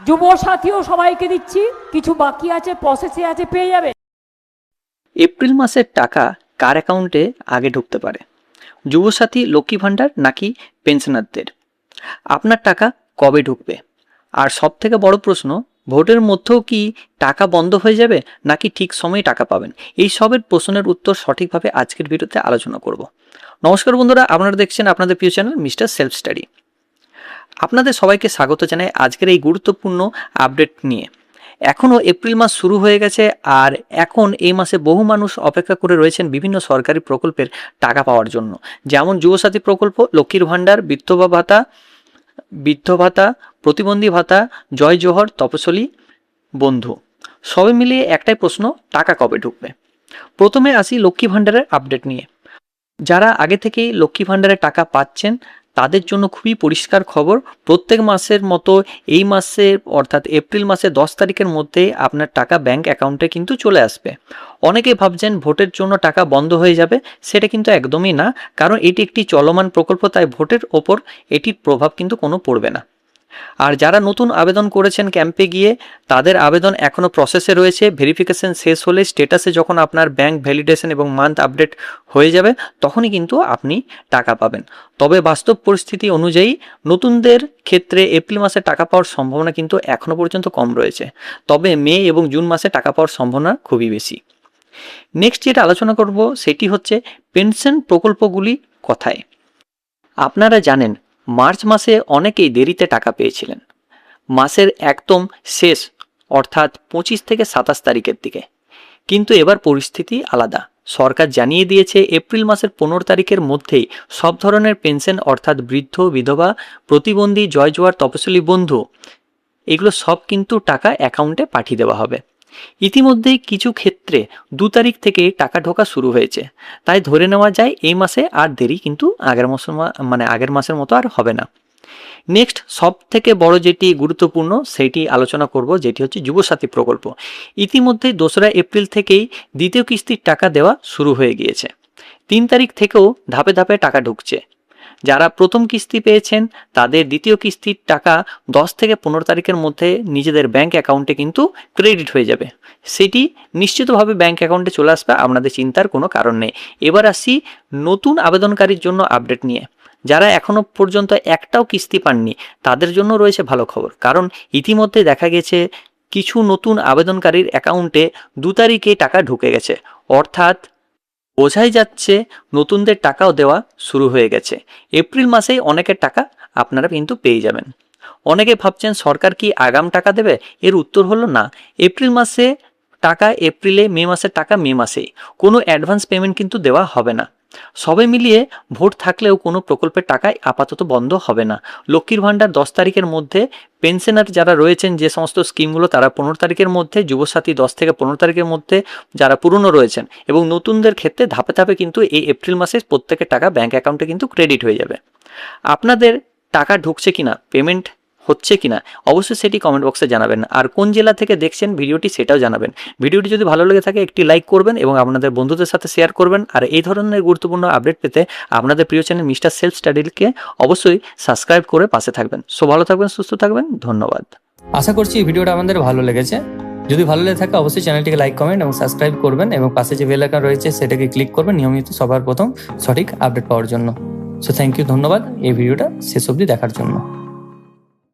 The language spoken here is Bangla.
যুব সাথীও সবাইকে দিচ্ছি, কিছু বাকি আছে, প্রসেসে আছে, পেয়ে যাবে। এপ্রিল মাসের টাকা কার অ্যাকাউন্টে আগে ঢুকতে পারে? যুবসাথী, লক্ষ্মী ভাণ্ডার নাকি পেনশনারদের? আপনার টাকা কবে ঢুকবে? আর সব থেকে বড় প্রশ্ন, ভোটের মধ্যেও কি টাকা বন্ধ হয়ে যাবে নাকি ঠিক সময়ে টাকা পাবেন? এই সবের প্রশ্নের উত্তর সঠিকভাবে আজকের ভিডিওতে আলোচনা করব। নমস্কার বন্ধুরা, আপনারা দেখছেন আপনাদের প্রিয় চ্যানেল মিস্টার সেলফ স্টাডি। আপনাদের সবাইকে স্বাগত জানাই আজকের এই গুরুত্বপূর্ণ আপডেট নিয়ে। এখনও এপ্রিল মাস শুরু হয়ে গেছে, আর এখন এই মাসে বহু মানুষ অপেক্ষা করে রয়েছেন বিভিন্ন সরকারি প্রকল্পের টাকা পাওয়ার জন্য, যেমন যুবসাথী প্রকল্প, লক্ষ্মীর ভাণ্ডার, বৃদ্ধ ভাতা, প্রতিবন্ধী ভাতা, জয় জোহর, তপশিলি বন্ধু। সবে মিলিয়ে একটাই প্রশ্ন, টাকা কবে ঢুকবে? প্রথমে আসি লক্ষ্মী ভাণ্ডারের আপডেট নিয়ে। যারা আগে থেকেই লক্ষ্মী ভাণ্ডারে টাকা পাচ্ছেন তাদের জন্য খুবই পরিষ্কার খবর, প্রত্যেক মাসের মতো এই মাসে অর্থাৎ এপ্রিল মাসে 10 তারিখের মধ্যে আপনার টাকা ব্যাংক অ্যাকাউন্টে কিন্তু চলে আসবে। অনেকে ভাবছেন ভোটের জন্য টাকা বন্ধ হয়ে যাবে, সেটা কিন্তু একদমই না, কারণ এটি একটি চলমান প্রকল্প, তাই ভোটের ওপর এটির প্রভাব কিন্তু কোনো পড়বে না। আর যারা নতুন আবেদন করেছেন ক্যাম্পে গিয়ে, তাদের আবেদন এখনও প্রসেসে রয়েছে। ভেরিফিকেশন শেষ হলে স্টেটাসে যখন আপনার ব্যাংক ভ্যালিডেশন এবং মান্থ আপডেট হয়ে যাবে তখনই কিন্তু আপনি টাকা পাবেন। তবে বাস্তব পরিস্থিতি অনুযায়ী নতুনদের ক্ষেত্রে এপ্রিল মাসে টাকা পাওয়ার সম্ভাবনা কিন্তু এখনও পর্যন্ত কম রয়েছে, তবে মে এবং জুন মাসে টাকা পাওয়ার সম্ভাবনা খুবই বেশি। নেক্সট যেটা আলোচনা করব সেটি হচ্ছে পেনশন প্রকল্পগুলি কোথায়। আপনারা জানেন মার্চ মাসে অনেকেই দেরিতে টাকা পেয়েছিলেন, মাসের একদম শেষ অর্থাৎ 25 থেকে 27 তারিখের দিকে। কিন্তু এবার পরিস্থিতি আলাদা। সরকার জানিয়ে দিয়েছে এপ্রিল মাসের 15 তারিখের মধ্যেই সব ধরনের পেনশন অর্থাৎ বৃদ্ধ, বিধবা, প্রতিবন্ধী, জয় জোয়ার, তপশিলি বন্ধু, এগুলো সব কিন্তু টাকা অ্যাকাউন্টে পাঠিয়ে দেওয়া হবে। ইতিমধ্যেই কিছু ক্ষেত্রে 2 তারিখ থেকে টাকা ঢোকা শুরু হয়েছে, তাই ধরে নেওয়া যায় এই মাসে আর দেরি কিন্তু আগের মাসের মতো আর হবে না। নেক্সট সব থেকে বড় যেটি গুরুত্বপূর্ণ সেটি আলোচনা করব, যেটি হচ্ছে যুবসাথী প্রকল্প। ইতিমধ্যেই 2রা এপ্রিল থেকেই দ্বিতীয় কিস্তির টাকা দেওয়া শুরু হয়ে গিয়েছে। 3 তারিখ থেকেও ধাপে ধাপে টাকা ঢুকছে। যারা প্রথম কিস্তি পেয়েছেন তাদের দ্বিতীয় কিস্তির টাকা 10 থেকে 15 তারিখের মধ্যে নিজেদের ব্যাংক অ্যাকাউন্টে কিন্তু ক্রেডিট হয়ে যাবে। সেটি নিশ্চিতভাবে ব্যাংক অ্যাকাউন্টে চলে আসবে, আপনাদের চিন্তার কোনো কারণ নেই। এবার আসি নতুন আবেদনকারীর জন্য আপডেট নিয়ে। যারা এখনও পর্যন্ত একটাও কিস্তি পাননি তাদের জন্য রয়েছে ভালো খবর, কারণ ইতিমধ্যে দেখা গেছে কিছু নতুন আবেদনকারীর অ্যাকাউন্টে 2 তারিখে টাকা ঢুকে গেছে, অর্থাৎ বোঝাই যাচ্ছে নতুনদের টাকাও দেওয়া শুরু হয়ে গেছে। এপ্রিল মাসেই অনেকের টাকা আপনারা কিন্তু পেয়ে যাবেন। অনেকে ভাবছেন সরকার কি আগাম টাকা দেবে, এর উত্তর হলো না। এপ্রিল মাসে টাকা এপ্রিলে, মে মাসের টাকা মে মাসেই, কোনো অ্যাডভান্স পেমেন্ট কিন্তু দেওয়া হবে না। সবে মিলিয়ে ভোট থাকলেও কোনো প্রকল্পের টাকাই আপাতত বন্ধ হবে না। লক্ষ্মীর ভাণ্ডার 10 তারিখের মধ্যে, পেনশনার যারা রয়েছেন যে সমস্ত স্কিমগুলো তারা 15 তারিখের মধ্যে, যুবসাথী 10 থেকে 15 তারিখের মধ্যে যারা পুরনো রয়েছেন, এবং নতুনদের ক্ষেত্রে ধাপে ধাপে কিন্তু এই এপ্রিল মাসে প্রত্যেকের টাকা ব্যাংক অ্যাকাউন্টে কিন্তু ক্রেডিট হয়ে যাবে। আপনাদের টাকা ঢুকছে কিনা, পেমেন্ট হচ্ছে কিনা, অবশ্যই সেটি কমেন্ট বক্সে জানাবেন। আর কোন জেলা থেকে দেখছেন ভিডিওটি সেটাও জানাবেন। ভিডিওটি যদি ভালো লেগে থাকে একটি লাইক করবেন এবং আপনাদের বন্ধুদের সাথে শেয়ার করবেন। আর এই ধরনের গুরুত্বপূর্ণ আপডেট পেতে আপনাদের প্রিয় চ্যানেল মিস্টার সেলফ স্টাডিকে অবশ্যই সাবস্ক্রাইব করে পাশে থাকবেন। সো ভালো থাকবেন, সুস্থ থাকবেন, ধন্যবাদ। আশা করছি এই ভিডিওটা আমাদের ভালো লেগেছে। যদি ভালো লেগে থাকে অবশ্যই চ্যানেলটিকে লাইক, কমেন্ট এবং সাবস্ক্রাইব করবেন, এবং পাশে যে বেল আইকন রয়েছে সেটাকে ক্লিক করবেন নিয়মিত সবার প্রথম সঠিক আপডেট পাওয়ার জন্য। সো থ্যাংক ইউ, ধন্যবাদ এই ভিডিওটা শেষ অবধি দেখার জন্য।